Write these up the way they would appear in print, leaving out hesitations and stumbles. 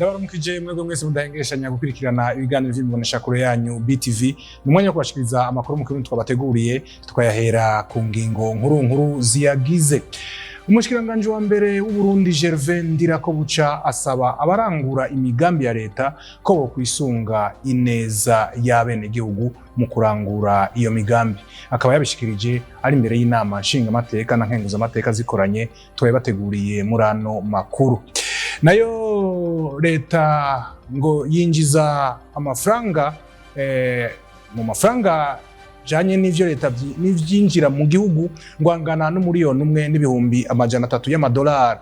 Ndabaramukije mwebwe mwese mudahengeshanya gukurikirana ibiganiro vy'imiboneshakure yanyu BTV. Ni umwanya wo kubashikiriza amakuru mu kirundi twabateguriye, tukayahera ku ngingo nkuru ziyagize. Umushikiranganje wa mbere w'u Burundi Gervais Ndirakobuca asaba abarangura imigambi ya leta ko bokwisunga ineza y'abenegihugu mu kurangura iyo migambi. Akaba yabishikirije ari imbere y'inama nshingamateka na nkenguzamateka zikoranye twabateguriye muri ano makuru. Nayo leta ngo yinjiza amafaranga mu mafaranga janye n'ivyo leta n'ivyinjira mu gihugu ngo angana n'umuriyoni umwe n'ibihumbi amajana 3 y'amadolari.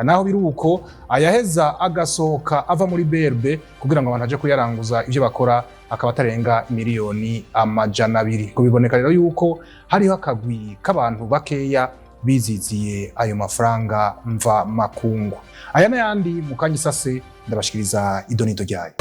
Naho biruko ayaheza agasohoka ava muri BRB kugira ngo abantu aje kuyaranguza ivyo bakora akaba atarenga miliyoni amajana 2. Kubiboneka rero yuko hariho akagwi k'abantu bakeya biziziye ayo mafaranga mva makungu. Aya n'ayandi mu kanya isase ndabashikiriza idonido ryayo.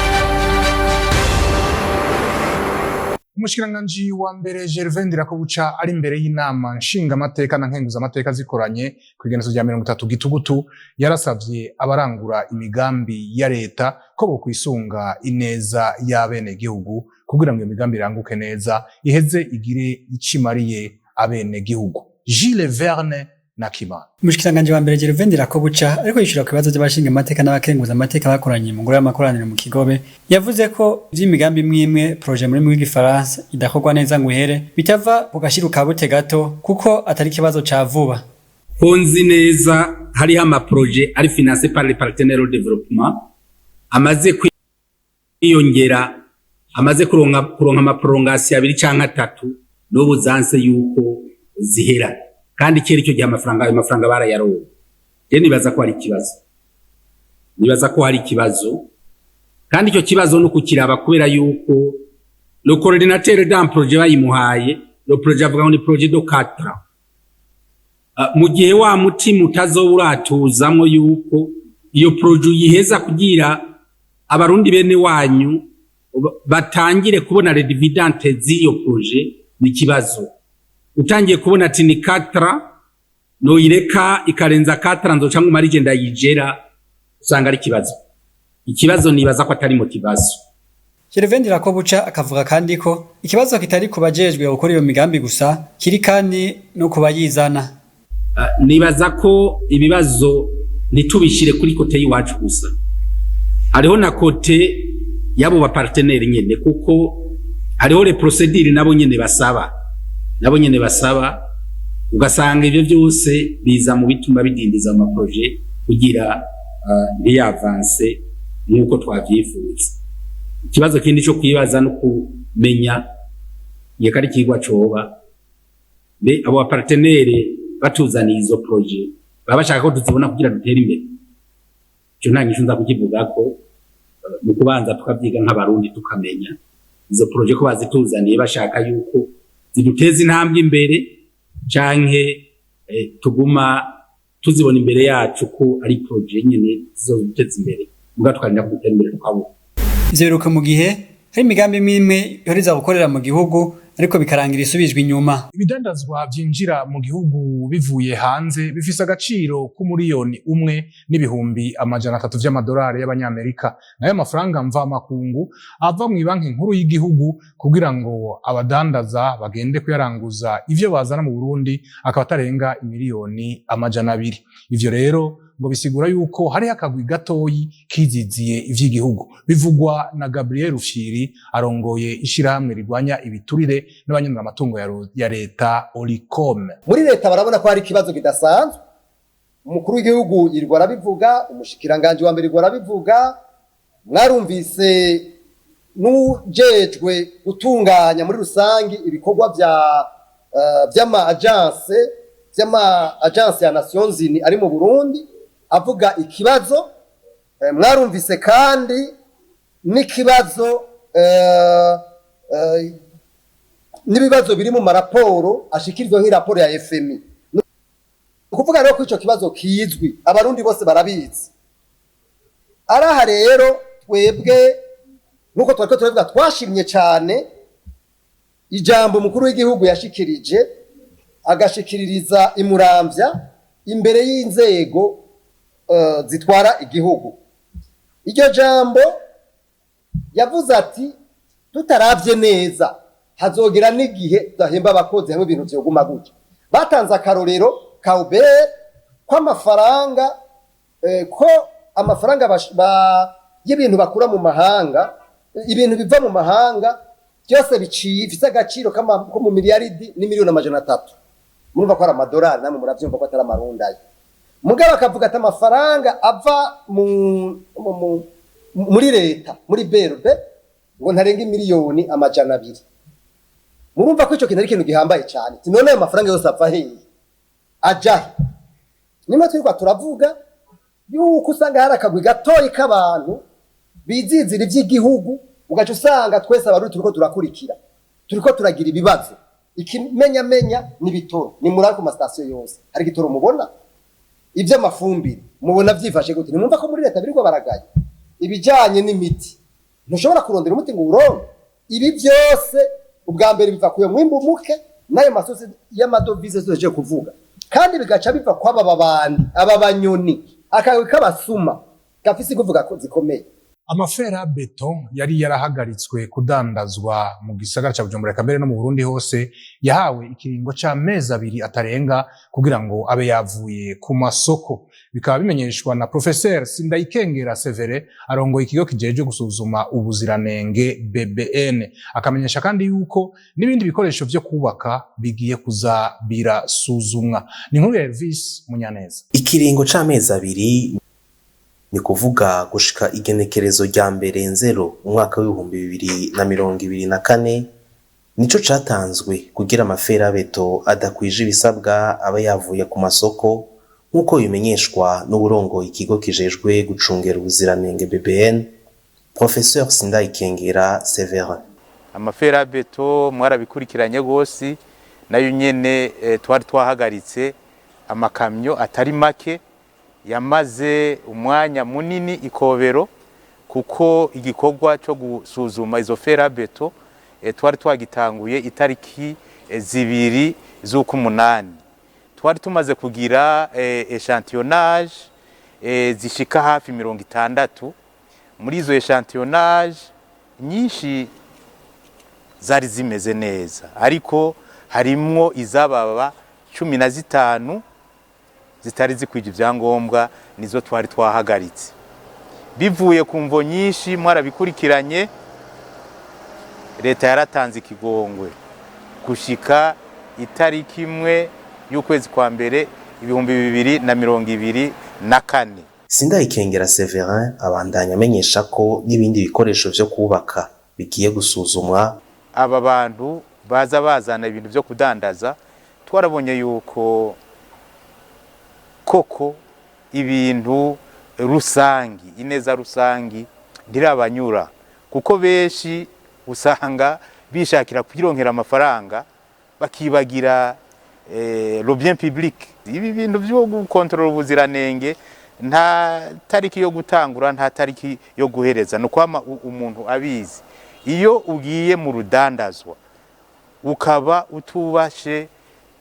Umushikiranganje wa mbere Gervais Ndirakobuca ari imbere y'inama nshingamateka na nkenguzamateka zikoranye kw'igenekerezo rya 30 Gitugutu yarasavye abarangura imigambi ya leta ko bokwisunga ineza y'abenegihugu kugira ngo iyo migambi iranguke neza iheze igire icimariye abenegihugu. Gilles Verne Nakima. Umushikiranganje wa mbere Gervais Ndirakobuca ariko yishura ku bibazo by'abashinga amateka n'abakenguza amateka bakoranye mu ngoro y'amakoraniro mu Kigobe yavuze ko vy'imigambi imwe projet muri rw'igifaransa idakorwa neza ngo ihere bitava ku gashiruka bute gato kuko atari kibazo ca vuba. Konzi neza hari ama projet ari financé par les partenaires au développement amaze kwiyongera amaze kuronka ama prolongation 2 canke 3 n'ubu zanse yuko zihera kandi kera icyo gihe amafaranga barayaronka. Je nibaza ko hari ikibazo kandi icyo kibazo no kukiraba kubera yuko le coordinateur d'un projet bayimuhaye le projet avuga ngo ni projet de 4 ans. Mu gihe wa mutima utazoburatuzamwo yuko iyo projet yiheza kugira abarundi bene wanyu batangire kubona les dividendes z'iyo projet ni kibazo. Utangiye kubona ati ni 4 no ireka ikarenza 4 nzoca ngo marije ndayijera usanga ari ikibazo nibaza ko atari motivation. Gervais Ndirakobuca akavuga kandi ko ikibazo kitari kubajejwe gukora iyo migambi gusa kiri kandi no kubayizana. Nibaza ko ibibazo nitubishire kuri kote yiwacu gusa, hariho na kote yabo ba partenaire nyene kuko hariho les procédures nabo nyene basaba ugasanga ivyo byose biza mu bituma bidindiza ama projet kugira ntiyavance nkuko twavyifuza. Ikibazo kindi cyo kwibaza no kumenya yekari kigwa coba be abo partenaire batuzaniye izo projet baba bashaka ko tuzibona kugira dutere imbere. Cyo nanyisho nza kukivuga ko mu kubanza tukavyiga nk'abarundi tukamenya izo projet ko bazituzaniye bashaka yuko ziduteza intambwe imbere canke tuguma tuzibona imbere yacu ko ari projet nyene zizoduteza imbere muga twarinda kudutera imbere tukabo. Izeruka mu gihe hari imigambi imwe ihoriza gukorera mu gihugu ariko bikarangira isubijwe inyuma. Ibidandazwa vyinjira mu gihugu bivuye hanze bifise agaciro k'umuriyoni umwe n'ibihumbi amajana 3 vy'amadolari y'abanyamerika. Nayo amafaranga mva makungu ava mu banki nkuru y'igihugu kugira ngo abadandaza bagende kuyaranguza ivyo bazana mu Burundi akaba atarenga imiliyoni amajana 2. Ivyo rero ngo bisigura yuko hari akagwi gatoyi kiziziye ivy'igihugu. Bivugwa na Gabriel Rufyiri arongoye ishirahamwe rigwanya ibiturire n'abanyonora amatungo ya leta Olicom. Muri leta barabona ko hari ikibazo kidasanzwe. Umukuru w'igihugu yirwa arabivuga, umushikiranganje wa mbere yirwa arabivuga, mwarumvise n'ujejwe gutunganya muri rusangi ibikorwa vy'ama agence ya Nations Unies ari mu Burundi avuga ikibazo. Mwarumvise kandi n'ikibazo n'ibibazo biri mu maraporo ashikirizwa nk'iraporo ya FMI. Kuvuga rero ko ico kibazo kizwi abarundi bose barabizi. Araha rero twebwe nuko turavuga twashimye cyane ijambo mukuru w'igihugu yashikirije agashikiririza imuramvya imbere y'inzego zitwara igihugu. iryo jambo yavuze ati tutaravye neza hazogira n'igihe tudahemba abakozi hamwe ibintu vyoguma gutya. Batanze akarorero ka Uber ko amafaranga y'ibintu bakura mu mahanga, ibintu biva mu mahanga byose bifite agaciro ko mu miliyaridi n'imiliyoni 300. Murumva ko ari amadolari, namwe muravyumva ko atari amarundayo. Mugabo akavuga ati amafaranga ava muri leta, muri BRB ngo ntarenga miliyoni 200. Murumva ko ico kintu ari ikintu gihambaye cyane. None ayo mafaranga yose ava hehe? Ajahe? Nimwe twirwa turavuga yuko usanga hari akagwi gatoyi k'abantu bizizira ivy'igihugu, ugaca usanga twese abarundi turiko turakurikira, turiko turagira ibibazo. Ikimenyamenya ni bitoro, ni muri ku mastation yose hari gitoro mubona, ivyo mafumbire mubona vyifashe gute? Nimumva ko muri leta biriko baragaye ibijanye n'imiti, ntushobora kurondera umuti ngo uronke. Ibi byose ubwa mbere biva kuyo mwimbu muke nayo masosi y'amadovize zoje kuvuga, kandi bigaca biva kwaba babandi aba banyoni akawe kabasuma gafisi kuvuga ko zikomeye. Amafera beton yari yarahagaritswe kudandazwa mu gisagara ca Bujumbura kambere no mu Burundi hose, yahawe ikiringo c'amezi 2 atarenga kugira ngo abe yavuye ku masoko. Bikaba bimenyeshwa na Professeur Sindayikengera Severe arongoye ikigo kijeje gusuzuma ubuziranenge BBN. Akamenyesha kandi yuko n'ibindi bikoresho vyo kubaka bigiye kuza birasuzumwa. Ni nkuru ya Elvis Munyaneza. Ikiringo c'amezi 2 ni kuvuga gushika igenekerezo rya mbere nzero umwaka w'2024 nico catanzwe kugira amafera beto adakwije ibisabwa aba yavuye ku masoko, nkuko bimenyeshwa n'uburongo ikigo kijejwe gucungera ubuziranenge BBN Professeur Sindayikengera Severe. Amafera beto mwarabikurikiranye gose, nayo nyene twari twahagaritse amakamyo atari make yamaze umwanya munini Ikobero, kuko igikorwa cyo gusuzuma izo fera beto twari twagitanguye itariki 2 z'ukumunani. Twari tumaze kugira echantillonnage zishika hafi 60. Muri izo echantillonnage nyinshi zari zimeze neza, ariko harimwo izababa 15 zitari zikwije ivyangombwa, nizo twari twahagaritse. Bivuye ku mvo nyinshi mwarabikurikiranye, leta yaratanze ikigongwe gushika itariki 1 y'ukwezi kwa mbere 2024. Sindayikengera Severin abandanya amenyesha ko n'ibindi bikoresho vyo kubaka bigiye gusuzumwa. Aba bantu baza bazana ibintu vyo kudandaza, twarabonye yuko koko ibintu rusangi, ineza rusangi ndirabanyura, kuko beshi usanga bishakira kugironkera amafaranga bakibagira le bien public. Ibi bintu byo gukontrola ubuziranenge nta tariki yo gutangura, nta tariki yo guhereza, no kwama umuntu abizi. Iyo ugiye mu rudandazwa ukaba utubashe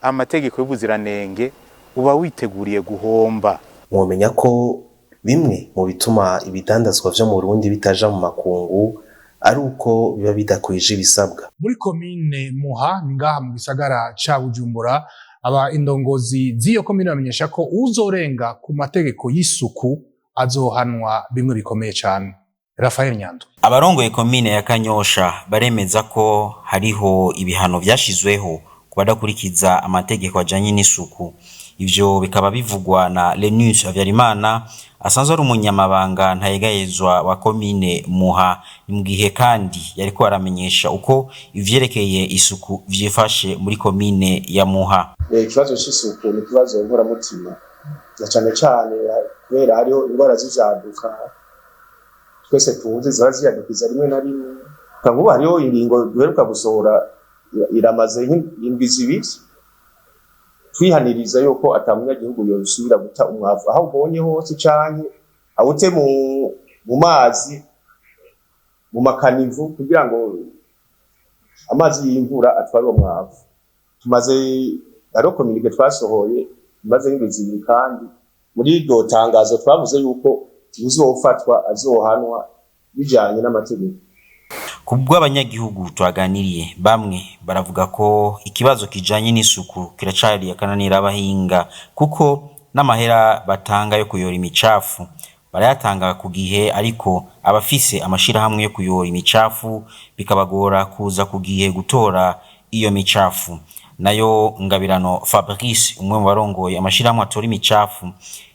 amategeko y'ubuziranenge, uba witeguriye guhomba. Mwomenya ko bimwe mu bituma ibidandazwa vyo mu Burundi bitaja mu makungu ari uko biba bidakwije ibisabwa. Muri komine Muha ngaha mu gisagara ca Bujumbura, aba indongozi z'iyo komine bamenyesha ko uzorenga ku mategeko y'isuku azohanwa bimwe bikomeye cyane. Rafael Nyando. Abarongoye komine ya Kanyosha baremeza ko hariho ibihano vyashizweho kubadakurikiza amategeko ajanye n'isuku. Ivyo bikaba bivugwa na Lenus Avyarimana asanzwe ari umunyamabanga ntayegayezwa wa komine Muha, mu gihe kandi yariko aramenyesha uko ivyerekeye isuku vyifashe muri komine ya Muha. Ikibazo c'isuku ni kibazo nkoramutima, na cane cane kubera hariho indwara z'ivyaduka twese tuzi ziyadukiza rimwe na rimwe. Kangubu hariho ingingo duheruka gusohora iramaze indwi zibiri twihaniriza yuko atamunyagihugu yosubira guta umwavu aho ubonye hose canke awute mu mazi mu makanivu, kugira ngo amazi y'imvura atware uwo mwavu. Tumaze aro communique twasohoye maze indwi zibiri, kandi muri iryo tangazo twavuze yuko uzofatwa azohanwa bijanye n'amategeko. Kubwo abanyagihugu twaganiriye bamwe baravuga ko ikibazo kijanye n'isuku kiracari akananira abahinga kuko n'amahera batanga yo kuyora imicafu barayatanga ku gihe, ariko abafise amashirahamwe yo kuyora imicafu bikabagora kuza ku gihe gutora iyo micafu. Nayo Ngabirano Fabrice, umwe mu barongoye amashirahamwe atora imicafu,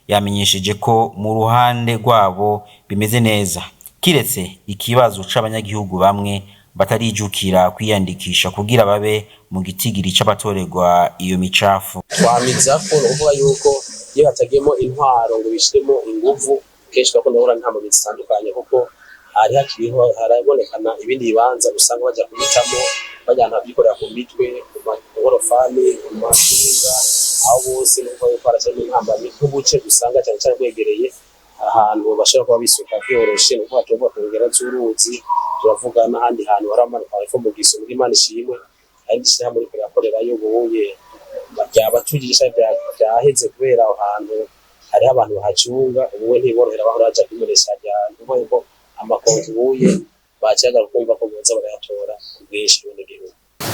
yamenyesheje ko mu ruhande rwabo bimeze neza, kiretse ikibazo c'abanyagihugu bamwe batarijukira kwiyandikisha kugira babe mu gitigiri c'abatorerwa iyo micafu. Twamiza ko uvuga yuko iyo hatagiyemo intwaro ngo bishiremo inguvu, kenshi bakunda guhura n'intambwe zitandukanye kuko hari hakiriho harabonekana ibindi bibanza usanga bajya kubitamo bajyana abikorera ku mitwe ku magorofani ku makinga, aho bose nuko baracanye intambwe nk'ubuce usanga cyane cyane bwegereye ahantu bashobora kuba bisuka byoroshe, nuko hatuvuga ku ngera z'uruzi, turavuga n'ahandi hantu hari amanuka ariko mu giso muri Imana ishimwe ari gishyira muri yakorerayo ubuye byabatugisha byaheze kubera aho hantu hari abantu bahacunga ubuwe ntiborohera bahora baja kwimeresha cyane ko amakonti ubuye bacaga kumva ko boza barayatora kubwisha ibindi gihugu.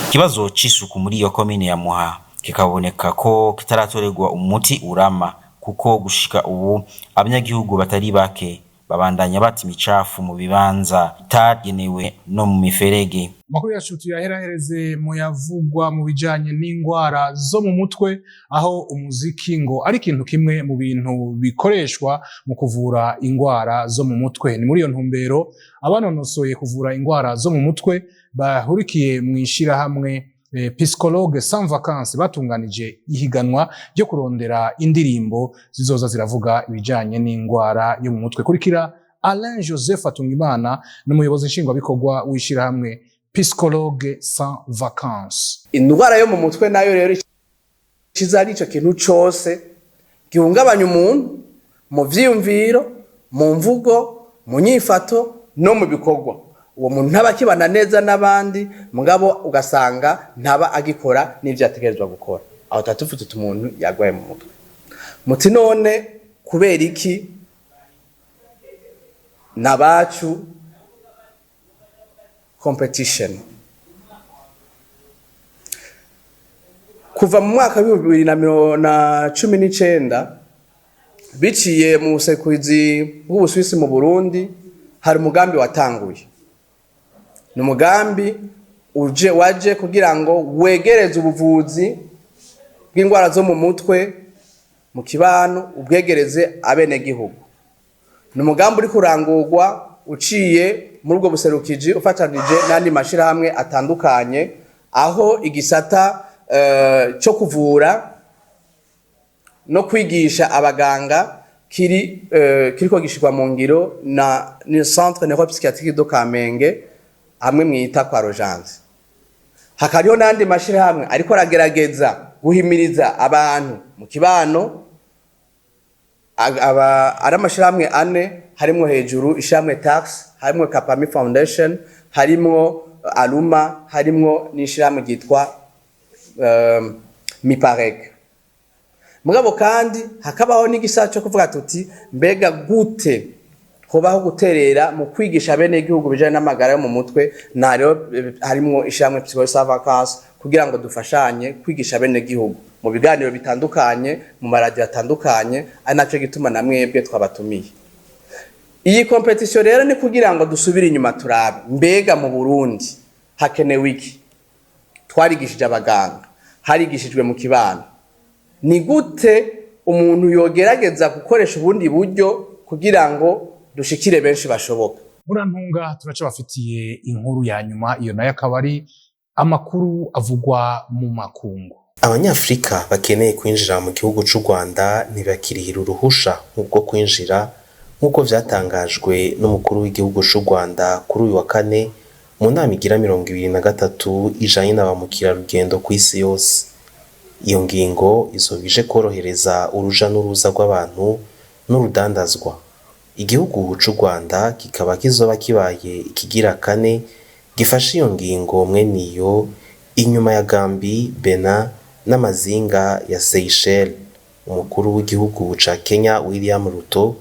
Ikibazo c'isuku muri iyo komine ya Muha kikaboneka ko kitaratorerwa umuti urama, kuko gushika ubu abanyagihugu batari bake babandanya bata imicafu mu bibanza itagenewe no mu miferege. Makuru yacu tuyaherahereze mu yavugwa mu bijanye n'ingwara zo mu mutwe, aho umuziki ngo ari ikintu kimwe mu bintu bikoreshwa mu kuvura ingwara zo mu mutwe. Ni muri iyo ntumbero abanonosoye kuvura ingwara zo mu mutwe bahurikiye mu ishirahamwe Psychologue sans vacances batunganije ihiganwa ryo kurondera indirimbo zizoza ziravuga ibijanye n'ingwara yo mu mutwe. Kurikira Alain Joseph Atungimana n'umuyobozi nshingwabikorwa w'ishirahamwe Psychologue sans vacances. Indwara yo mu mutwe nayo rero kizari ico kintu cose gihungabanya umuntu mu vyiyumviro, mu mvugo, mu nyifato no mu bikorwa. Uwo muntu ntaba kibana neza n'abandi, mugabo ugasanga ntaba agikora n'ivyo ategerezwa gukora. Aho tatufite umuntu yagwaye mu mutwe. Muti none kubera iki nabacu competition? Kuva mu mwaka wa 2019 biciye mu busekuzi bw'Ubuswisi mu Burundi hari umugambi watanguye. Ni umugambi waje kugira ngo wegereze ubuvuzi bw'ingwara zo mu mutwe mu kibano, ubwegereze abenegihugu. Ni umugambi uri kurangurwa uciye muri ubwo buserukiji ufatanije n'andi mashirahamwe atandukanye, aho igisata cyo kuvura no kwigisha abaganga kiriko gishirwa mu ngiro na Centre Neuropsychiatrique do Kamenge hamwe mwita kwa Rojanze. Hakariho n'andi mashirahamwe ariko aragerageza guhimiriza abantu mu kibano, ari amashirahamwe ane, harimo hejuru ishamwe Tax, harimo Kapami Foundation, harimo Aluma, harimo n'ishiramwe ryitwa Miparek. Mugabo kandi hakabaho n'igisata cyo kuvuga tuti mbega gute hobaho guterera mu kwigisha bene igihugu bijanye n'amagara yo mu mutwe, na rero harimo ishamwe Psychologue sans vacances kugira ngo dufashanye kwigisha bene igihugu mu biganiro bitandukanye, mu maradiyo atandukanye, ari naco gituma na mwebwe twabatumiye. Iyi competition rero ni kugira ngo dusubire inyuma turabe mbega mu Burundi hakenewe iki. Twarigishije abaganga, harigishijwe mu kibano, ni gute umuntu yogerageza gukoresha ubundi buryo kugira ngo dushikire benshi bashoboka. Murantunga turaca bafitiye inkuru ya nyuma, iyo nayo akaba ari amakuru avugwa mu makungu. Abanyafrika bakeneye kwinjira mu gihugu c'u Rwanda ntibakirihira uruhusha nk'ubwo kwinjira nk'uko vyatangajwe n'umukuru w'igihugu c'u Rwanda kuri uyu wa kane mu nama igira 23 ijanye n'abamukirarugendo ku isi yose. Iyo ngingo izobije korohereza uruja n'uruza rw'abantu n'urudandazwa. Igihugu c'u Rwanda kikaba kizoba kibaye ikigira kane gifashe iyo ngingo mweniyo inyuma ya Gambia, Benin n'amazinga ya Seychelles. Umukuru w'igihugu ca Kenya William Ruto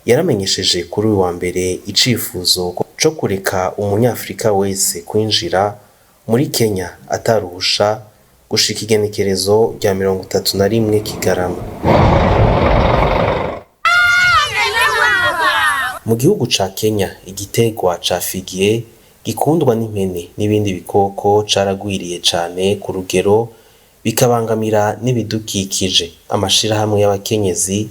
yaramenyesheje kuri uyu wa mbere icifuzo co kureka umunyafrika wese kwinjira muri Kenya ataruhusha gushika igenekerezo rya 31 Kigarama. Mu gihugu ca Kenya igitegwa ca figiye gikundwa n'impene n'ibindi bikoko caragwiriye cane ku rugero bikabangamira n'ibidukikije. Amashirahamwe y'abakenyezi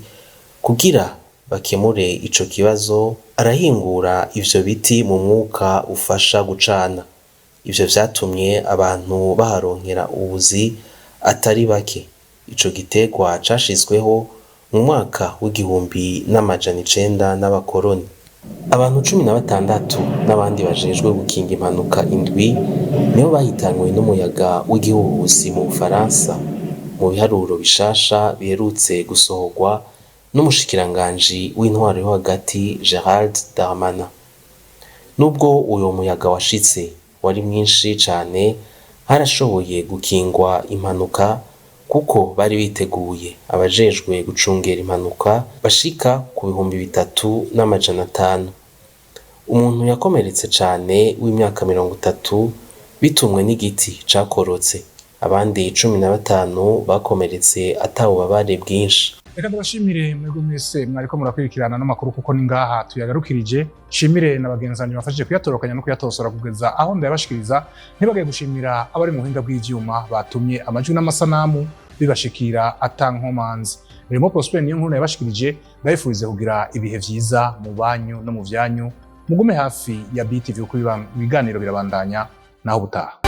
kugira bakemure ico kibazo arahingura ivyo biti mu mwuka ufasha gucana. Ivyo vyatumye abantu baharonkera ubuzi atari bake. Ico gitegwa cashizweho mu mwaka w'1900 n'abakoroni. Abantu 16 n'abandi bajejwe gukinga impanuka indwi nibo bahitanywe n'umuyaga w'igihuhusi mu Bufaransa mu biharuro bishasha biherutse gusohorwa n'umushikiranganji w'intwaro yo hagati Gerald Darmanin. Nubwo uyo muyaga washitse wari mwinshi cane, harashoboye gukingwa impanuka kuko bari biteguye abajejwe gucungera impanuka bashika ku 3500. Umuntu yakomeretse cane w'imyaka 30 bitumwe n'igiti cakorotse. Abandi 15 bakomeretse atawubabare bwinshi. Reka ndabashimire mwebwe mwese mwariko murakwirikirana n'amakuru kuko ni ngaha tuyagarukirije. Shimire na bagenzanyi bafashije kuyatorokanya no kuyatosora kugeza aho ndayabashikiriza. Ntibagaye gushimira abari mu buhinga bw'ivyuma batumye amajwi n'amasanamu bibashikira atankomanzi. Remo Prosper niyo nkuru yabashikirije, ndabifurize kugira ibihe vyiza mu banyu no mu vyanyu. Mugume hafi ya BTV kuko ibiganiro birabandanya naho butaha.